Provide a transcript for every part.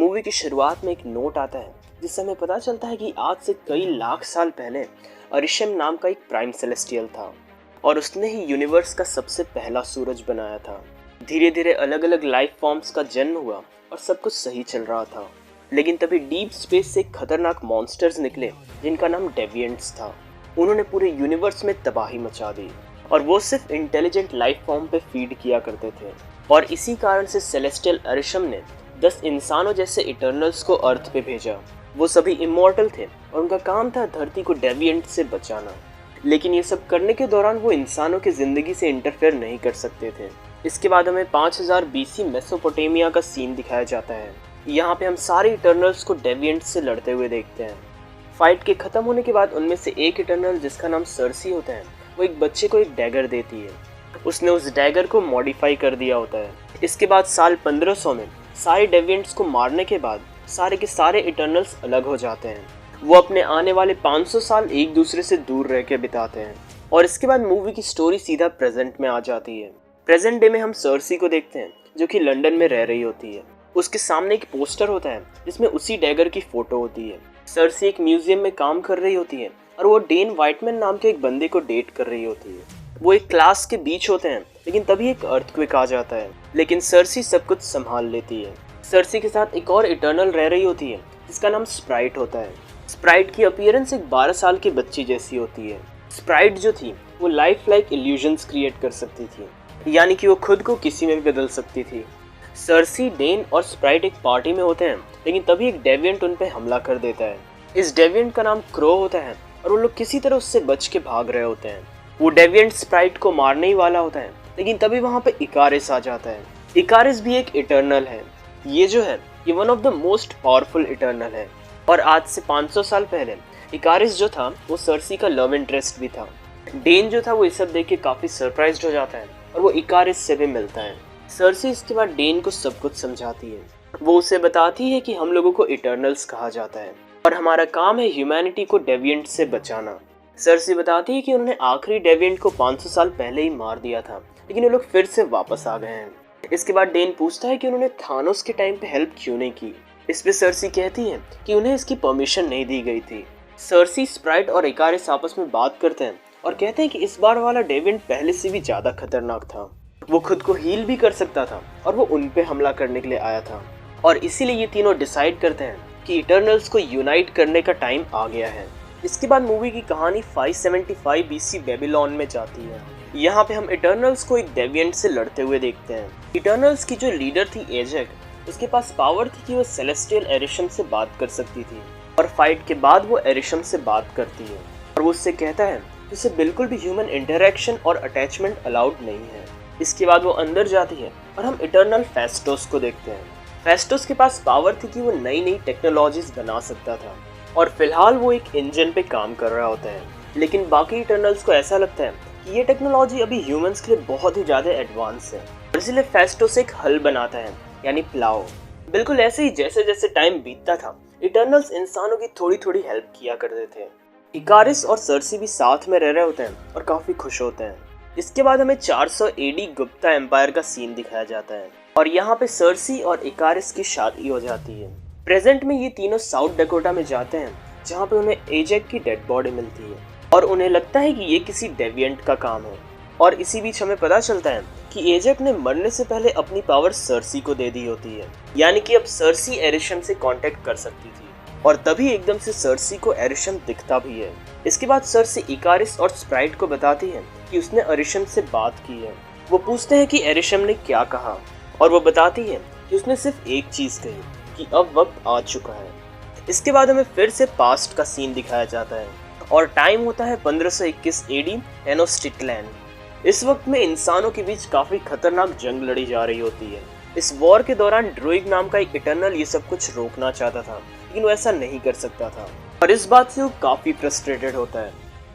Movie की शुरुआत में एक नोट आता है जिससे हमें पता चलता है कि आज से कई लाख साल पहले अरिशम नाम का एक प्राइम सेलेस्टियल था और उसने ही यूनिवर्स का सबसे पहला सूरज बनाया था। धीरे धीरे अलग अलग लाइफ फॉर्म्स का जन्म हुआ और सब कुछ सही चल रहा था, लेकिन तभी डीप स्पेस से खतरनाक मॉन्स्टर्स निकले जिनका नाम डेविएंट्स था। उन्होंने पूरे यूनिवर्स में तबाही मचा दी और वो सिर्फ इंटेलिजेंट लाइफ फॉर्म पे फीड किया करते थे। और इसी कारण से सेलेस्टियल अरिशम ने 10 इंसानों जैसे इटर्नल्स को अर्थ पे भेजा। वो सभी इमॉर्टल थे और उनका काम था धरती को डेविएंट से बचाना, लेकिन ये सब करने के दौरान वो इंसानों की जिंदगी से इंटरफेयर नहीं कर सकते थे। इसके बाद हमें 5000 BC मेसोपोटामिया का सीन दिखाया जाता है। यहाँ पे हम सारे इटर्नल्स को डेविएंट से लड़ते हुए देखते हैं। फाइट के खत्म होने के बाद उनमें से एक इटर्नल जिसका नाम सर्सी होता है, वो एक बच्चे को एक डैगर देती है। उसने उस डैगर को मॉडिफाई कर दिया होता है। इसके बाद साल 1500 में सारे डेविएंट्स को मारने के बाद सारे के सारे इटर्नल्स अलग हो जाते हैं। वो अपने आने वाले 500 साल एक दूसरे से दूर रह के बिताते हैं। और इसके बाद मूवी की स्टोरी सीधा प्रेजेंट में आ जाती है। प्रेजेंट डे में हम सर्सी को देखते हैं जो कि लंदन में रह रही होती है। उसके सामने एक पोस्टर होता है जिसमें उसी डैगर की फोटो होती है। सर्सी एक म्यूजियम में काम कर रही होती है और वो डेन वाइटमैन नाम के एक बंदे को डेट कर रही होती है। वो एक क्लास के बीच होते हैं, लेकिन तभी एक अर्थक्वेक आ जाता है, लेकिन सर्सी सब कुछ संभाल लेती है। सर्सी के साथ एक और इटर्नल रह रही होती है जिसका नाम स्प्राइट होता है। स्प्राइट की अपीयरेंस एक 12 साल की बच्ची जैसी होती है। स्प्राइट जो थी वो लाइफ लाइक इल्यूजन्स क्रिएट कर सकती थी, यानी कि वो खुद को किसी में भी बदल सकती थी। सर्सी, डेन और स्प्राइट एक पार्टी में होते हैं, लेकिन तभी एक डेविएंट उन पे हमला कर देता है। इस डेविएंट का नाम क्रो होता है और वो लोग किसी तरह उससे बच के भाग रहे होते हैं। वो डेविएंट स्प्राइट को मारने ही वाला होता है, लेकिन तभी वहाँ पे इकारिस आ जाता है। इकारिस भी एक इटर्नल है। ये जो है ये one of the most powerful eternal है और आज से 500 साल पहले इकारिस जो था वो सर्सी का लव इंटरेस्ट भी था। डेन जो था वो ये सब देख के काफी सरप्राइज्ड हो जाता है और वो इकारिस से भी मिलता है। सर्सी इसके बाद डेन को सब कुछ समझाती है। वो उसे बताती है कि हम लोगों को इटर्नल्स कहा जाता है और हमारा काम है ह्यूमैनिटी को डेविएंट से बचाना। सर्सी बताती है कि उन्होंने आखिरी डेविएंट को 500 साल पहले ही मार दिया था, लेकिन वो लोग फिर से वापस आ गए हैं। इसके बाद डेन पूछता है कि उन्होंने थानोस के टाइम पे हेल्प क्यों नहीं की। इस पे सर्सी कहती है कि उन्हें इसकी परमिशन नहीं दी गई थी। सर्सी, स्प्राइट और इकारिस आपस में बात करते हैं और कहते हैं कि इस बार वाला डेविएंट पहले से भी ज्यादा खतरनाक था। वो खुद को हील भी कर सकता था और वो उन पे हमला करने के लिए आया था। और इसीलिए ये तीनों डिसाइड करते हैं कि इटर्नल्स को यूनाइट करने का टाइम आ गया है। इसके बाद मूवी की कहानी 575 BC बेबीलोन में जाती है। यहाँ पे हम इटर्नल्स को एक डेविएंट से लड़ते हुए देखते हैं। इटर्नल्स की जो लीडर थी एजेक, उसके पास पावर थी कि वो सेलेस्टियल एरिशम से बात कर सकती थी और फाइट के बाद वो एरिशम से बात करती है और वो उससे कहता है कि उसे बिल्कुल भी ह्यूमन इंटरेक्शन और अटैचमेंट अलाउड नहीं है। इसके बाद वो अंदर जाती है और हम इटर्नल फेस्टोस को देखते हैं। फेस्टोस के पास पावर थी कि वो नई नई टेक्नोलॉजीज बना सकता था और फिलहाल वो एक इंजन पे काम कर रहा होता है, लेकिन बाकी इटर्नल्स को ऐसा लगता है कि ये टेक्नोलॉजी अभी ह्यूमंस के लिए बहुत ही ज़्यादा एडवांस है और इसीलिए फेस्टोस एक हल बनाता है, यानी प्लाव। बिल्कुल ऐसे ही जैसे जैसे टाइम बीतता था इटर्नल्स इंसानों की थोड़ी थोड़ी हेल्प किया करते थे। इकारिस और सर्सी भी साथ में रह रहे होते हैं और काफ़ी खुश होते हैं। इसके बाद हमें 400 AD गुप्ता एम्पायर का सीन दिखाया जाता है और यहाँ पे सर्सी और इकारिस की शादी हो जाती है। प्रेजेंट में ये तीनों साउथ डकोटा में जाते हैं जहाँ पे उन्हें एजेक की डेड बॉडी मिलती है और उन्हें लगता है कि ये किसी डेविएंट का काम है। और इसी बीच हमें पता चलता है कि एजेक ने मरने से पहले अपनी पावर सर्सी को दे दी होती है, यानी कि अब सर्सी एरिशम से कांटेक्ट कर सकती थी और तभी एकदम से सर्सी को एरिशम दिखता भी है। इसके बाद सर्सी इकारिस और स्प्राइट को बताती है कि उसने एरिशम से बात की है। वो पूछते हैं कि एरिशम ने क्या कहा और वो बताती है कि उसने सिर्फ एक चीज़ कही कि अब वक्त आ चुका है। इसके बाद हमें फिर से पास्ट का सीन दिखाया जाता है और टाइम होता है 1521 AD टेनोस्टिट्लैन। इस वक्त में इंसानों के बीच काफ़ी खतरनाक जंग लड़ी जा रही होती है। इस वॉर के दौरान ड्रोइग नाम का एक इटर्नल ये सब कुछ रोकना चाहता था, लेकिन वो ऐसा नहीं कर सकता था और इस बात से वो काफ़ी फ्रस्ट्रेटेड होता है।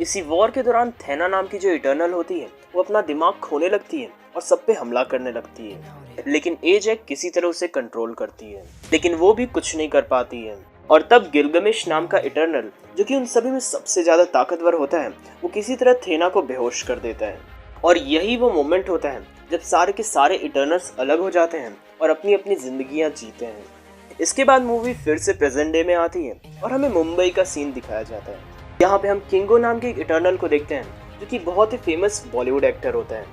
इसी वॉर के दौरान थेना नाम की जो इटर्नल होती है वो अपना दिमाग खोने लगती है और सब पे हमला करने लगती है, लेकिन एजेक किसी तरह उसे कंट्रोल करती है, लेकिन वो भी कुछ नहीं कर पाती है। और तब गिलगमेश नाम का इटर्नल, जो कि उन सभी में सबसे ज़्यादा ताकतवर होता है, वो किसी तरह थेना को बेहोश कर देता है और यही वो मोमेंट होता है जब सारे के सारे इटर्नल्स अलग हो जाते हैं और अपनी अपनी जिंदगियां जीते हैं। इसके बाद मूवी फिर से प्रेजेंट डे में आती है और हमें मुंबई का सीन दिखाया जाता है। यहाँ पे हम किंगो नाम के एक इटर्नल को देखते हैं जो कि बहुत ही फेमस बॉलीवुड एक्टर होता है।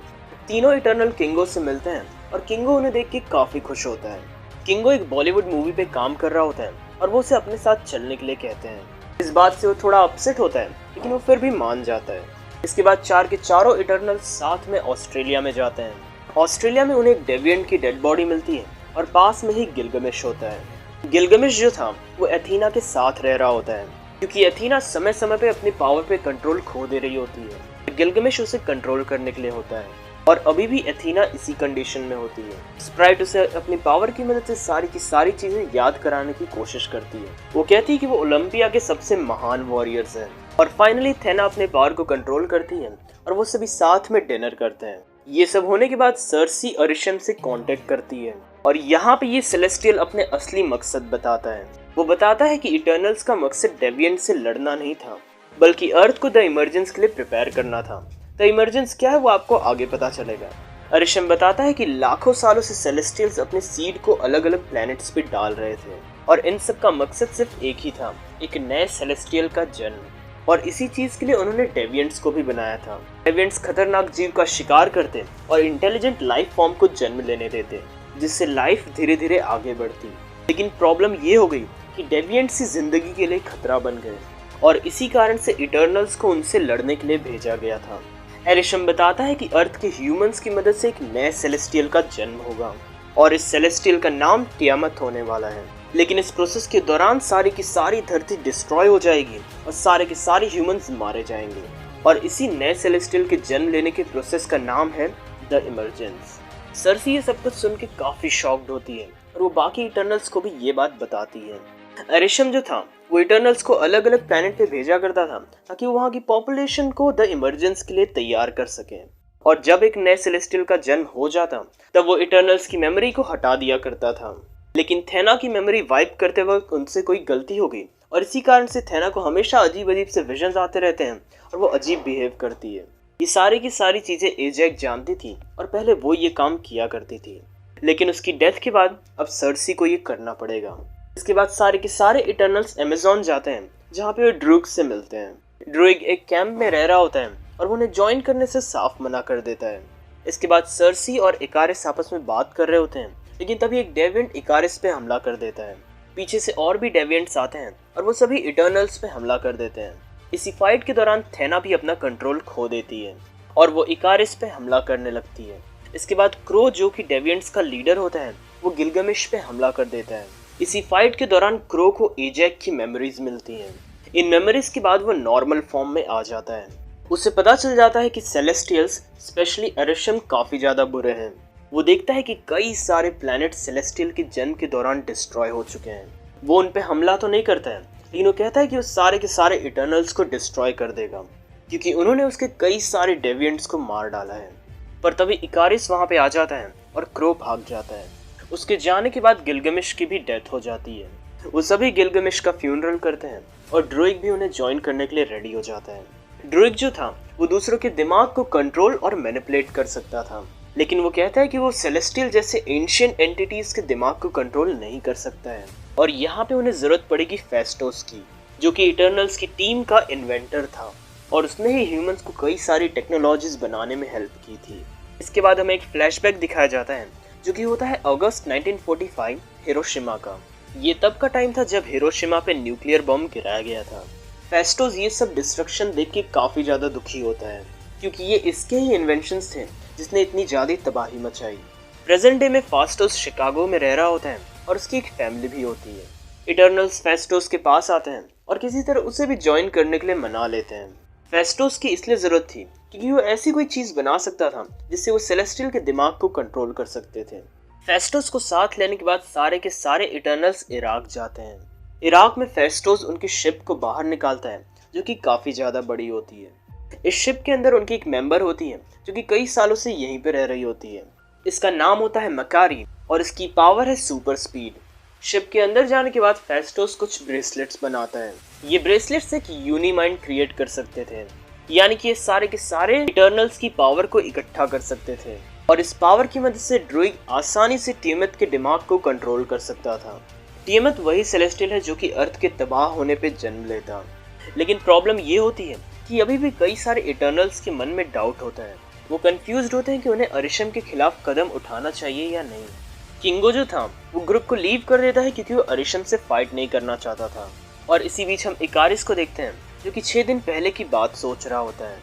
तीनों इटर्नल किंगो से मिलते हैं और किंगो उन्हें देख के काफी खुश होता है। किंगो एक बॉलीवुड मूवी पे काम कर रहा होता है और वो उसे अपने साथ चलने के लिए कहते हैं। इस बात से वो थोड़ा अपसेट होता है लेकिन वो फिर भी मान जाता है। इसके बाद चार के चारों इटर्नल साथ में ऑस्ट्रेलिया में जाते हैं। ऑस्ट्रेलिया में उन्हें एक डेविएंट की डेड बॉडी मिलती है और पास में ही गिलगमेश होता है। गिलगमेश जो था वो एथीना के साथ रह रहा होता है क्योंकि एथीना समय समय पे अपनी पावर पे कंट्रोल खो दे रही होती है। गिलगमेश उसे कंट्रोल करने के लिए होता है और अभी भी एथीना इसी कंडीशन में होती है। स्प्राइट उसे अपनी पावर की मदद से सारी की सारी चीजें याद कराने की कोशिश करती है। वो कहती है कि वो ओलंपिया के सबसे महान वॉरियर्स हैं। और फाइनली थेना अपने पावर को कंट्रोल करती है और वो सभी साथ में डिनर करते हैं। ये सब होने के बाद सर्सी अरिशम से कांटेक्ट करती है और यहाँ पे ये सेलेस्टियल अपने असली मकसद बताता है। वो बताता है कि इटर्नल्स का मकसद डेविएंट से लड़ना नहीं था बल्कि अर्थ को द इमर्जेंस के लिए प्रिपेयर करना था। द इमर्जेंस क्या है वो आपको आगे पता चलेगा। अरिशम बताता है कि लाखों सालों से सेलेस्टियल्स अपने सीड को अलग अलग प्लैनेट्स पे डाल रहे थे और इन सब का मकसद सिर्फ एक ही था, एक नए सेलेस्टियल का जन्म। और इसी चीज के लिए उन्होंने डेविएंट्स को भी बनाया था। डेविएंट्स खतरनाक जीव का शिकार करते और इंटेलिजेंट लाइफ फॉर्म को जन्म लेने देते जिससे लाइफ धीरे धीरे आगे बढ़ती। लेकिन प्रॉब्लम ये हो गई कि डेविएंट्स ही जिंदगी के लिए खतरा बन गए और इसी कारण से इटर्नल्स को उनसे लड़ने के लिए भेजा गया था। एरिशम बताता है कि अर्थ के ह्यूमंस की मदद से एक नए सेलेस्टियल का जन्म होगा और इस सेलेस्टियल का नाम टियामत होने वाला है। लेकिन इस प्रोसेस के दौरान सारी की सारी धरती डिस्ट्रॉय हो जाएगी और सारे के सारे ह्यूमंस मारे जाएंगे और इसी नए सेलेस्टियल के जन्म लेने के प्रोसेस का नाम है द इमर्जेंस। सर्सी ये सब कुछ सुन के काफी शॉक्ड होती है और वो बाकी इटर्नल्स को भी ये बात बताती है। एरिशम जो था वो इटर्नल्स को अलग अलग प्लैनेट पे भेजा करता था ताकि वो वहाँ की पॉपुलेशन को द इमर्जेंस के लिए तैयार कर सके। और जब एक नए सेलेस्टियल का जन्म हो जाता तब वो इटर्नल्स की मेमोरी को हटा दिया करता था। लेकिन थेना की मेमोरी वाइप करते वक्त उनसे कोई गलती हो गई और इसी कारण से थेना को हमेशा अजीब अजीब से विजन्स आते रहते हैं और वो अजीब बिहेव करती है। ये सारी की सारी चीजें एजैक जानती थी और पहले वो ये काम किया करती थी। लेकिन उसकी डेथ के बाद अब सर्सी को ये करना पड़ेगा। इसके बाद सारे के सारे इटर्नल्स अमेज़न जाते हैं जहाँ पे वो ड्रूग से मिलते हैं। ड्रूग एक कैंप में रह रहा होता है और वो उन्हें ज्वाइन करने से साफ मना कर देता है। इसके बाद सर्सी और इकारिस आपस में बात कर रहे होते हैं लेकिन तभी एक डेविएंट इकारिस पे हमला कर देता है। पीछे से और भी डेविएंट्स आते हैं और वो सभी इटर्नल्स पे हमला कर देते हैं। इसी फाइट के दौरान थेना भी अपना कंट्रोल खो देती है और वो इकारिस पे हमला करने लगती है। इसके बाद क्रो जो कि डेविएंट्स का लीडर होता है वो गिलगमेश पे हमला कर देता है। इसी फाइट के दौरान क्रो को एजैक की मेमोरीज मिलती हैं। इन मेमोरीज के बाद वो नॉर्मल फॉर्म में आ जाता है। उसे पता चल जाता है कि सेलेस्टियल्स स्पेशली एरिशम काफी ज्यादा बुरे हैं। वो देखता है कि कई सारे प्लैनेट सेलेस्टियल के जन्म के दौरान डिस्ट्रॉय हो चुके हैं। वो उन पे हमला तो नहीं करता है लेकिन वो कहता है कि वो सारे के सारे इटर्नल्स को डिस्ट्रॉय कर देगा क्योंकि उन्होंने उसके कई सारे डेविएंट्स को मार डाला है। पर तभी इकारिस वहाँ पे आ जाता है और क्रो भाग जाता है। उसके जाने के बाद गिलगमेश की भी डेथ हो जाती है। वो सभी गिलगमेश का फ्यूनरल करते हैं और ड्रूइग भी उन्हें ज्वाइन करने के लिए रेडी हो जाता है। ड्रूइग जो था वो दूसरों के दिमाग को कंट्रोल और मैनिपुलेट कर सकता था लेकिन वो कहता है कि वो सेलेस्टियल जैसे एंशिएंट एंटिटीज के दिमाग को कंट्रोल नहीं कर सकता है। और यहाँ पे उन्हें जरूरत पड़ेगी फेस्टोस की जो कि इटर्नल्स की टीम का इन्वेंटर था और उसने ही ह्यूमंस को कई सारी टेक्नोलॉजीज बनाने में हेल्प की थी। इसके बाद हमें एक फ्लैशबैक दिखाया जाता है जो कि होता है अगस्त 1945 हिरोशिमा का। ये तब का टाइम था जब हिरोशिमा पे न्यूक्लियर बम गिराया गया था। फेस्टोस ये सब डिस्ट्रक्शन देख के काफी ज्यादा दुखी होता है क्योंकि ये इसके ही इन्वेंशंस थे जिसने इतनी ज्यादा तबाही मचाई। प्रेजेंट डे में फास्टोस शिकागो में रह रहा होता है और उसकी एक फैमिली भी होती है। इटर्नल्स फेस्टोस के पास आते हैं और किसी तरह उसे भी ज्वाइन करने के लिए मना लेते हैं। फेस्टोस की इसलिए जरूरत थी क्योंकि वो ऐसी कोई चीज बना सकता था जिससे वो सेलेस्टियल के दिमाग को कंट्रोल कर सकते थे। फेस्टोस को साथ लेने के बाद सारे के सारे इटर्नल्स इराक जाते हैं। इराक में फेस्टोस उनकी शिप को बाहर निकालता है जो कि काफी ज्यादा बड़ी होती है। इस शिप के अंदर उनकी एक मेंबर होती है जो कि कई सालों से यहीं पे रह रही होती है। इसका नाम होता है मकारी और इसकी पावर है सुपर स्पीड। शिप के अंदर जाने के बाद फेस्टोस कुछ ब्रेसलेट्स बनाता है। ये ब्रेसलेट्स एक यूनिमाइंड क्रिएट कर सकते थे, यानी कि ये सारे के सारे इटर्नल्स की पावर को इकट्ठा कर सकते थे और इस पावर की मदद से ड्रूइग आसानी से टियामत के दिमाग को कंट्रोल कर सकता था। टियामत वही सेलेस्टियल है जो कि अर्थ के तबाह होने पे जन्म लेता। लेकिन प्रॉब्लम ये होती है कि अभी भी कई सारे इटर्नल्स के मन में डाउट होता है। वो कंफ्यूज्ड होते हैं कि उन्हें अरिशम के खिलाफ कदम उठाना चाहिए या नहीं। किंगो जो था वो ग्रुप को लीव कर देता है क्योंकि वो अरिशम से फाइट नहीं करना चाहता था। और इसी बीच हम इकारिस को देखते हैं जो कि 6 दिन पहले की बात सोच रहा होता है।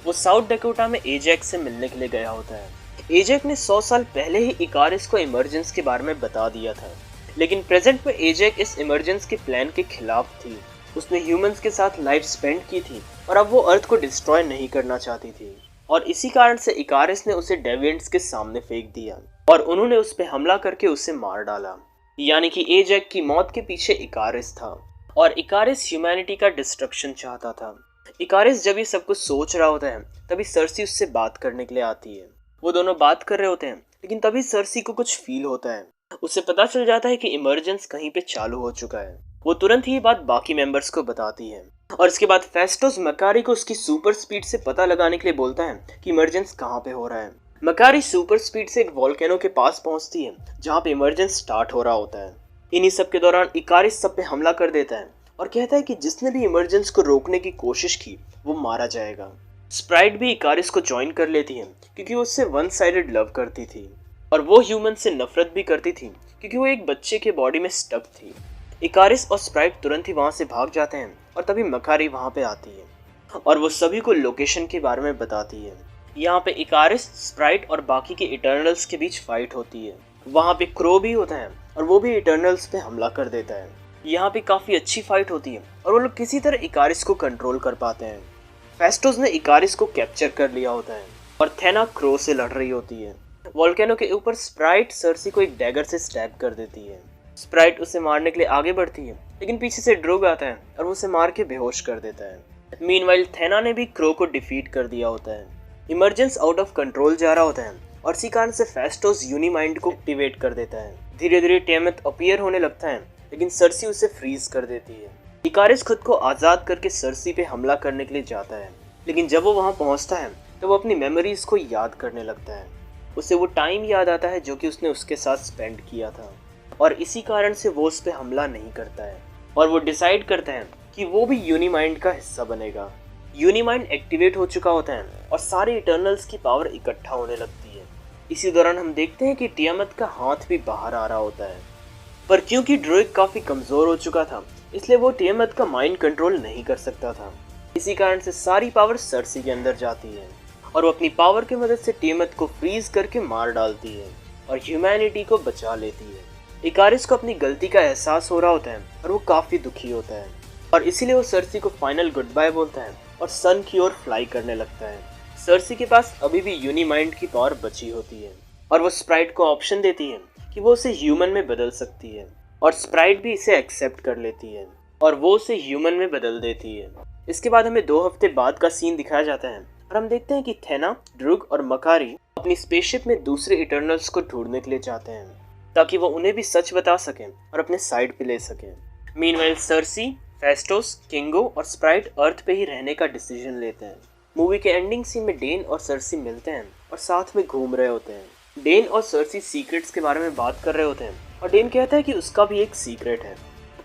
वो साउथ डकोटा में एजैक से मिलने के लिए गया होता है। एजैक ने 100 साल पहले ही इकारिस को इमरजेंस के बारे में बता दिया था, लेकिन प्रेजेंट में एजैक इस इमरजेंस के प्लान के खिलाफ थी। उसने ह्यूमंस के साथ लाइफ स्पेंड की थी और अब वो अर्थ को डिस्ट्रॉय नहीं करना चाहती थी। और इसी कारण से इकारिस ने उसे डेविएंट्स के सामने फेंक दिया और उन्होंने उस पर हमला करके उसे मार डाला। यानी कि एजैक की मौत के पीछे इकारिस था और इकारिस ह्यूमैनिटी का डिस्ट्रक्शन चाहता था। इकारिस जब ये सब कुछ सोच रहा होता है तभी सर्सी उससे बात करने के लिए आती है। वो दोनों बात कर रहे होते हैं, लेकिन तभी सर्सी को कुछ फील होता है। उसे पता चल जाता है कि इमरजेंस कहीं पे चालू हो चुका है। वो तुरंत ही ये बात बाकी मेंबर्स को बताती है और इसके बाद फेस्टोस मकारी को उसकी सुपर स्पीड से पता लगाने के लिए बोलता है कि इमरजेंस कहाँ पे हो रहा है। मकारी सुपर स्पीड से एक वोल्केनो के पास पहुंचती है जहाँ पे इमरजेंस स्टार्ट हो रहा होता है। इन्हीं सब के दौरान इकारिस सब पे हमला कर देता है और कहता है कि जिसने भी इमरजेंस को रोकने की कोशिश की वो मारा जाएगा। स्प्राइट भी इकारिस को ज्वाइन कर लेती है क्योंकि वो उससे वन साइडेड लव करती थी और वो ह्यूमन से नफरत भी करती थी क्योंकि वो एक बच्चे के बॉडी में स्टक थी। इकारिस और स्प्राइट तुरंत ही वहां से भाग जाते हैं और तभी मकारी वहां पे आती है और वो सभी को लोकेशन के बारे में बताती है। यहाँ पे इकारिस, स्प्राइट और बाकी के इटर्नल्स के बीच फाइट होती है। वहाँ पे क्रो भी होता है और वो भी इटर्नल्स पे हमला कर देता है। यहाँ पे काफी अच्छी फाइट होती है और वो लोग किसी तरह इकारिस को कंट्रोल कर पाते हैं। फेस्टोस ने इकारिस को कैप्चर कर लिया होता है और थेना क्रो से लड़ रही होती है। वोल्केनो के ऊपर स्प्राइट सर्सी को एक डैगर से स्टैब कर देती है। स्प्राइट उसे मारने के लिए आगे बढ़ती है, लेकिन पीछे से ड्रोग आता है और वो उसे मार के बेहोश कर देता है। मीनवाइल थेना ने भी क्रो को डिफीट कर दिया होता है। इमरजेंस आउट ऑफ कंट्रोल जा रहा होता है और इसी कारण से फेस्टोस यूनिमाइंड को एक्टिवेट कर देता है। धीरे धीरे टियामत अपीयर होने लगता है, लेकिन सर्सी उसे फ्रीज कर देती है। इकारिस खुद को आजाद करके सर्सी पे हमला करने के लिए जाता है, लेकिन जब वो वहां पहुंचता है तो वो अपनी मेमोरीज को याद करने लगता है। उसे वो टाइम याद आता है जो कि उसने उसके साथ स्पेंड किया था और इसी कारण से वो उस पर हमला नहीं करता है और वो डिसाइड करता है कि वो भी यूनिमाइंड का हिस्सा बनेगा। यूनिमाइंड एक्टिवेट हो चुका होता है और सारे इटर्नल्स की पावर इकट्ठा होने लगती है। इसी दौरान हम देखते हैं कि टियामत का हाथ भी बाहर आ रहा होता है, पर क्योंकि ड्रोइक काफी कमजोर हो चुका था इसलिए वो टियामत का माइंड कंट्रोल नहीं कर सकता था। इसी कारण से सारी पावर सर्सी के अंदर जाती है और वो अपनी पावर की मदद से टियामत को फ्रीज करके मार डालती है और ह्यूमैनिटी को बचा लेती है। इकारिस को अपनी गलती का एहसास हो रहा होता है और वो काफी दुखी होता है और इसीलिए वो सर्सी को फाइनल गुड बाय बोलता है और सन की ओर फ्लाई करने लगता है। सर्सी के पास अभी भी यूनिमाइंड की पावर बची होती है और वो स्प्राइट को ऑप्शन देती है कि वो उसे ह्यूमन में बदल सकती है और स्प्राइट भी इसे एक्सेप्ट कर लेती है और वो उसे ह्यूमन में बदल देती है। इसके बाद हमें 2 हफ्ते बाद का सीन दिखाया जाता है और हम देखते हैं कि थेना, ड्रूग और मकारी अपनी स्पेसशिप में दूसरे इटर्नल्स को ढूंढने के लिए जाते हैं ताकि वो उन्हें भी सच बता सकें और अपने साइड पे ले सकें। मीनवाइल सर्सी, फेस्टोस, किंगो और स्प्राइट अर्थ पे ही रहने का डिसीजन लेते हैं। मूवी के एंडिंग सीन में डेन और सर्सी मिलते हैं और साथ में घूम रहे होते हैं। डेन और सर्सी सीक्रेट्स के बारे में बात कर रहे होते हैं और डेन कहता है कि उसका भी एक सीक्रेट है,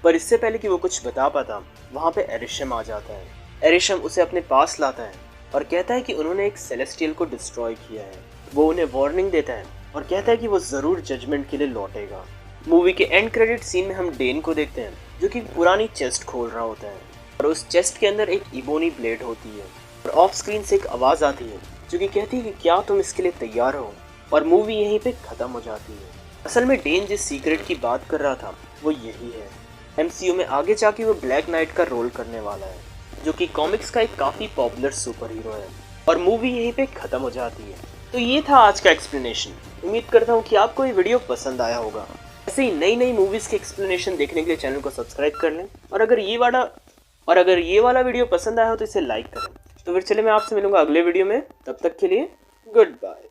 पर इससे पहले कि वो कुछ बता पाता वहाँ पे एरिशम आ जाता है। एरिशम उसे अपने पास लाता है और कहता है कि उन्होंने एक सेलेस्टियल को डिस्ट्रॉय किया है। वो उन्हें वार्निंग देता है और कहता है कि वो जरूर जजमेंट के लिए लौटेगा। मूवी के एंड क्रेडिट सीन में हम डेन को देखते हैं जो कि पुरानी चेस्ट खोल रहा होता है और उस चेस्ट के अंदर एक इबोनी ब्लेड होती है और ऑफ स्क्रीन से एक आवाज़ आती है जो कि कहती है कि क्या तुम इसके लिए तैयार हो, और मूवी यहीं पे ख़त्म हो जाती है। असल में डेन जिस सीक्रेट की बात कर रहा था वो यही है। MCU में आगे जाके वो ब्लैक नाइट का रोल करने वाला है जो कि कॉमिक्स का एक काफ़ी पॉपुलर सुपर हीरो है और मूवी यहीं पे ख़त्म हो जाती है। तो ये था आज का एक्सप्लेनेशन। उम्मीद करता हूँ कि आपको ये वीडियो पसंद आया होगा। ऐसे ही नई नई मूवीज़ के एक्सप्लेनेशन देखने के लिए चैनल को सब्सक्राइब कर लें और अगर ये वाला वीडियो पसंद आया हो तो इसे लाइक करें। तो फिर चलिए मैं आपसे मिलूंगा अगले वीडियो में, तब तक के लिए गुड बाय।